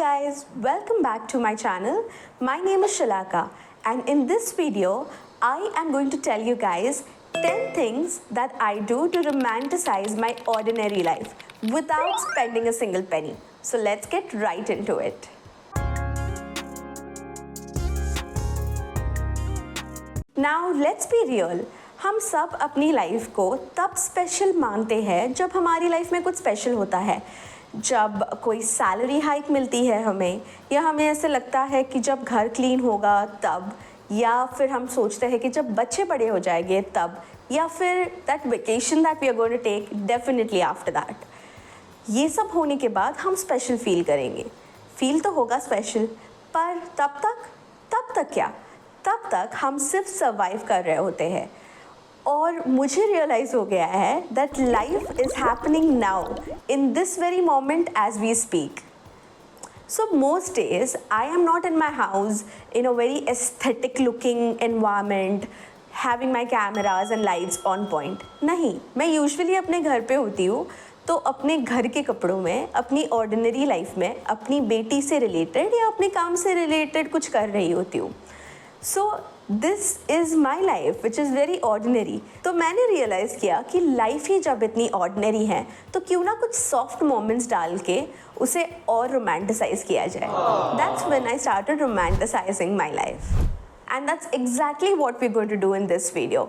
guys, welcome back to my channel. My name is Shalaka, and in this video I am going to tell you guys 10 things that I do to romanticize my ordinary life without spending a single penny. So let's get right into it. Now let's be real. हम सब अपनी life को तब special मानते हैं जब हमारी life में कुछ स्पेशल होता है, जब कोई सैलरी हाइक मिलती है हमें, या हमें ऐसे लगता है कि जब घर क्लीन होगा तब, या फिर हम सोचते हैं कि जब बच्चे बड़े हो जाएंगे तब, या फिर that vacation that we are going to take definitely after that. ये सब होने के बाद हम स्पेशल फील करेंगे। फील तो होगा स्पेशल, पर तब तक क्या? तब तक हम सिर्फ सर्वाइव कर रहे होते हैं। और मुझे रियलाइज़ हो गया है that life is happening now in this very moment as we speak. So most days I am not in my house in a very aesthetic looking environment having my cameras and lights on point. नहीं, मैं usually अपने घर पे होती हूँ, तो अपने घर के कपड़ों में, अपनी ऑर्डिनरी लाइफ में, अपनी बेटी से रिलेटेड या अपने काम से रिलेटेड कुछ कर रही होती हूँ। So this is my life which is very ordinary. तो मैंने रियलाइज़ किया कि लाइफ ही जब इतनी ऑर्डिनरी है तो क्यों ना कुछ सॉफ्ट मोमेंट्स डाल के उसे और रोमांटिसाइज किया जाए। That's when I started romanticising my life, and that's exactly what we are going to do in this video.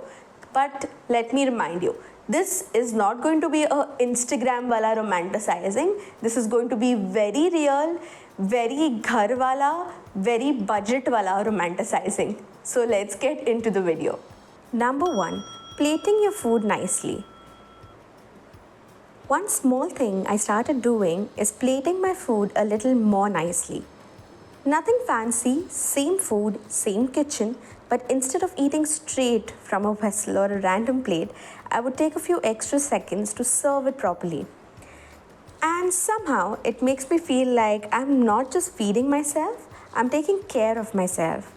But let me remind you, this is not going to be a Instagram wala romanticizing. This is going to be very real, very ghar wala, very budget wala romanticizing. So let's get into the video. Number 1, plating your food nicely. One small thing I started doing is plating my food a little more nicely. Nothing fancy, same food, same kitchen, but instead of eating straight from a vessel or a random plate, I would take a few extra seconds to serve it properly. And somehow it makes me feel like I'm not just feeding myself, I'm taking care of myself.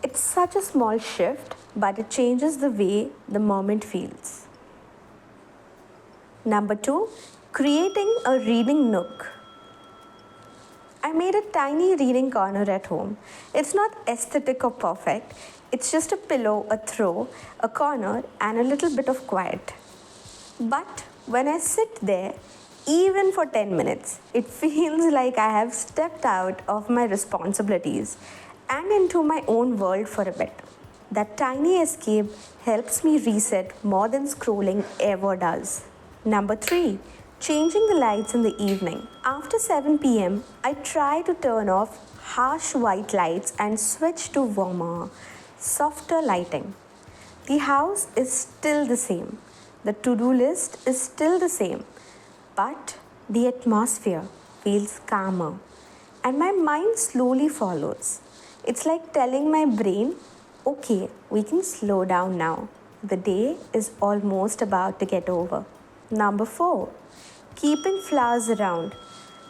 It's such a small shift, but it changes the way the moment feels. Number 2, creating a reading nook. I made a tiny reading corner at home. It's not aesthetic or perfect. It's just a pillow, a throw, a corner, and a little bit of quiet. But when I sit there, even for 10 minutes, it feels like I have stepped out of my responsibilities and into my own world for a bit. That tiny escape helps me reset more than scrolling ever does. Number 3, changing the lights in the evening. After 7 p.m., I try to turn off harsh white lights and switch to warmer, softer lighting. The house is still the same. The to-do list is still the same. But the atmosphere feels calmer. And my mind slowly follows. It's like telling my brain, okay, we can slow down now. The day is almost about to get over. Number 4, keeping flowers around.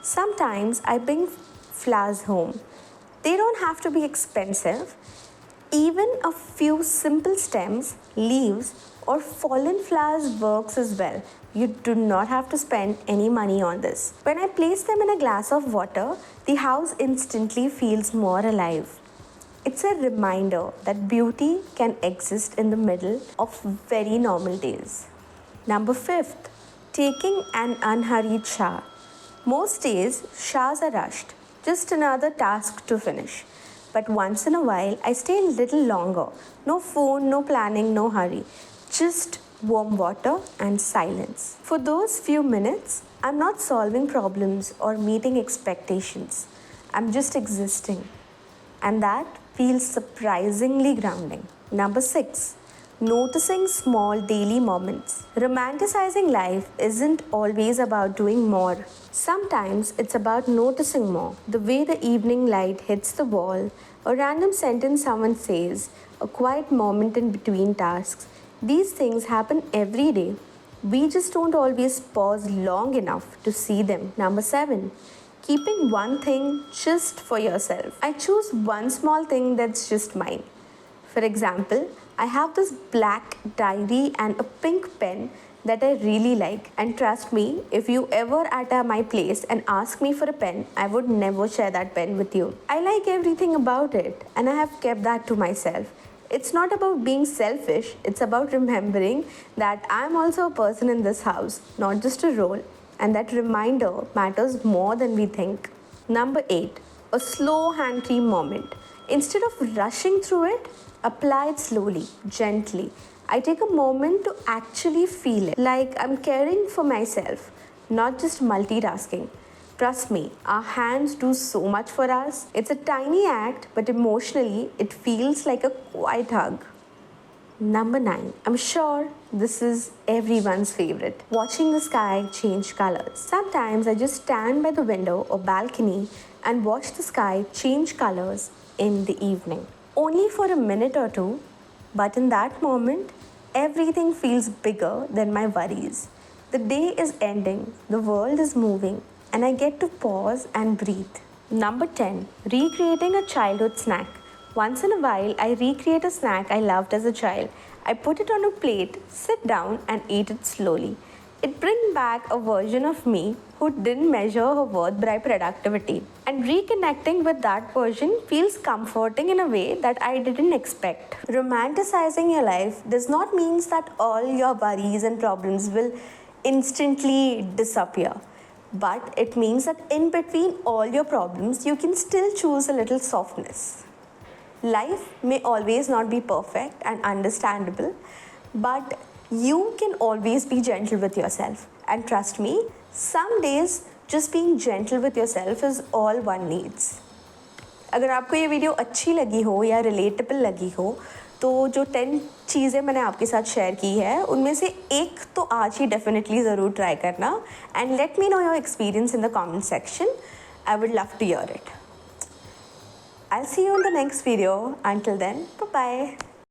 Sometimes I bring flowers home. They don't have to be expensive. Even a few simple stems, leaves, or fallen flowers works as well. You do not have to spend any money on this. When I place them in a glass of water, the house instantly feels more alive. It's a reminder that beauty can exist in the middle of very normal days. Number 5, taking an unhurried shower. Most days, showers are rushed, just another task to finish. But once in a while, I stay a little longer. No phone, no planning, no hurry. Just warm water and silence. For those few minutes, I'm not solving problems or meeting expectations. I'm just existing. And that feels surprisingly grounding. Number 6, noticing small daily moments. Romanticizing life isn't always about doing more. Sometimes it's about noticing more. The way the evening light hits the wall, a random sentence someone says, a quiet moment in between tasks. These things happen every day. We just don't always pause long enough to see them. Number 7, keeping one thing just for yourself. I choose one small thing that's just mine. For example, I have this black diary and a pink pen that I really like. And trust me, if you ever at my place and ask me for a pen, I would never share that pen with you. I like everything about it, and I have kept that to myself. It's not about being selfish, it's about remembering that I'm also a person in this house, not just a role, and that reminder matters more than we think. Number 8, a slow hand cream moment. Instead of rushing through it, apply it slowly, gently. I take a moment to actually feel it, like I'm caring for myself, not just multitasking. Trust me, our hands do so much for us. It's a tiny act, but emotionally, it feels like a quiet hug. Number 9. I'm sure this is everyone's favorite. Watching the sky change colors. Sometimes I just stand by the window or balcony and watch the sky change colors in the evening. Only for a minute or two, but in that moment, everything feels bigger than my worries. The day is ending, the world is moving, and I get to pause and breathe. Number 10. Recreating a childhood snack. Once in a while, I recreate a snack I loved as a child. I put it on a plate, sit down, and eat it slowly. It brings back a version of me who didn't measure her worth by productivity. And reconnecting with that version feels comforting in a way that I didn't expect. Romanticizing your life does not mean that all your worries and problems will instantly disappear. But it means that in between all your problems, you can still choose a little softness. Life may always not be perfect and understandable, but you can always be gentle with yourself. And trust me, some days just being gentle with yourself is all one needs. अगर आपको ये video अच्छी लगी हो या relatable लगी हो तो जो 10 चीज़ें मैंने आपके साथ शेयर की है उनमें से एक तो आज ही डेफिनेटली ज़रूर ट्राई करना and let me know your experience in the comment section. I would love to hear it. I'll see you in the next video. Until then, bye-bye.